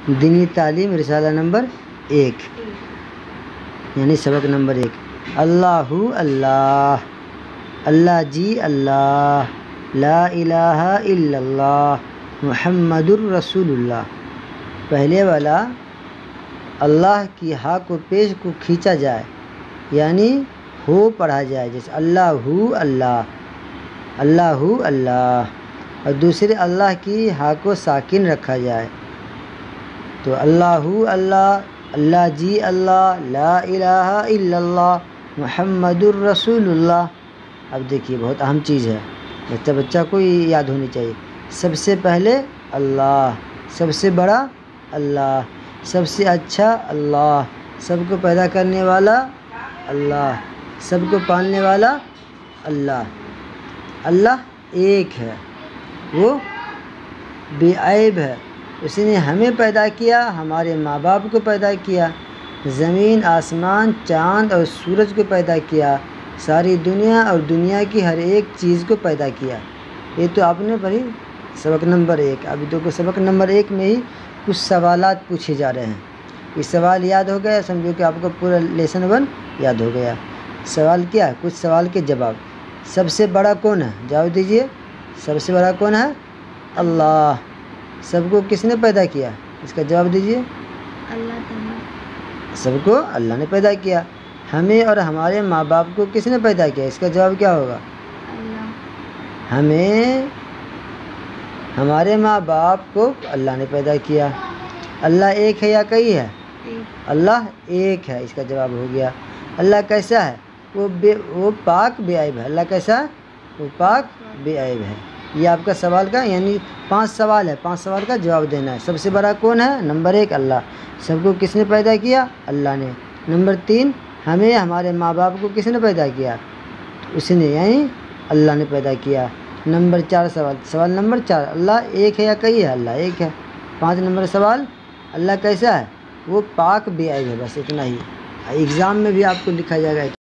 دینی تعلیم رسالہ نمبر 1 یعنی سبق نمبر 1۔ اللہ اللہ، اللہ جی اللہ، لا الہ الا اللہ، محمد الرسول اللہ۔ پہلے والا اللہ کی ہا کو پیش کو کھینچا جائے یعنی ہو پڑھا جائے، جیسے اللہ اللہ، اللہ اللہ، اور دوسرے اللہ کی ہا کو ساکن رکھا جائے تو اللہ اللہ، اللہ جی اللہ، لا الہ الا اللہ، محمد الرسول اللہ۔ اب دیکھیے بہت اہم چیز ہے، بچہ کو یاد ہونی چاہیے۔ سب سے پہلے اللہ، سب سے بڑا اللہ، سب سے اچھا اللہ، سب کو پیدا کرنے والا اللہ، سب کو پالنے والا اللہ۔ اللہ ایک ہے، وہ بے عیب ہے، اس نے ہمیں پیدا کیا، ہمارے ماں باپ کو پیدا کیا، زمین آسمان چاند اور سورج کو پیدا کیا، ساری دنیا اور دنیا کی ہر ایک چیز کو پیدا کیا۔ یہ تو آپ نے پڑھی سبق نمبر 1۔ ابھی تو سبق نمبر 1 میں ہی کچھ سوالات پوچھے جا رہے ہیں۔ یہ سوال یاد ہو گیا، سمجھو کہ آپ کو پورا لیسن 1 یاد ہو گیا۔ سوال کیا ہے؟ کچھ سوال کے جواب۔ سب سے بڑا کون ہے؟ جواب دیجئے۔ سب سے بڑا کون ہے؟ اللہ۔ سب کو کس نے پیدا کیا؟ اس کا جواب دیجئے۔ اللہ تعالیٰ۔ سب کو اللہ نے پیدا کیا۔ ہمیں اور ہمارے ماں باپ کو کس نے پیدا کیا؟ اس کا جواب کیا ہوگا؟ اللہ۔ ہمیں، ہمارے ماں باپ کو اللہ نے پیدا کیا۔ اللہ ایک ہے یا کئی ہے؟ اللہ ایک ہے، اس کا جواب ہو گیا۔ اللہ کیسا ہے؟ وہ پاک بے عیب ہے۔ اللہ کیسا ہے؟ وہ پاک بے عیب ہے۔ یہ آپ کا سوال کا یعنی 5 سوال ہے، 5 سوال کا جواب دینا ہے۔ سب سے بڑا کون ہے؟ نمبر 1 اللہ۔ سب کو کس نے پیدا کیا؟ اللہ نے۔ نمبر 3 ہمیں، ہمارے ماں باپ کو کس نے پیدا کیا؟ اس نے، یعنی اللہ نے پیدا کیا۔ نمبر 4 سوال نمبر 4، اللہ ایک ہے یا کئی ہے؟ اللہ ایک ہے۔ 5 نمبر سوال، اللہ کیسا ہے؟ وہ پاک بے عیب ہے۔ بس اتنا ہی، ایگزام میں بھی آپ کو لکھا جائے گا۔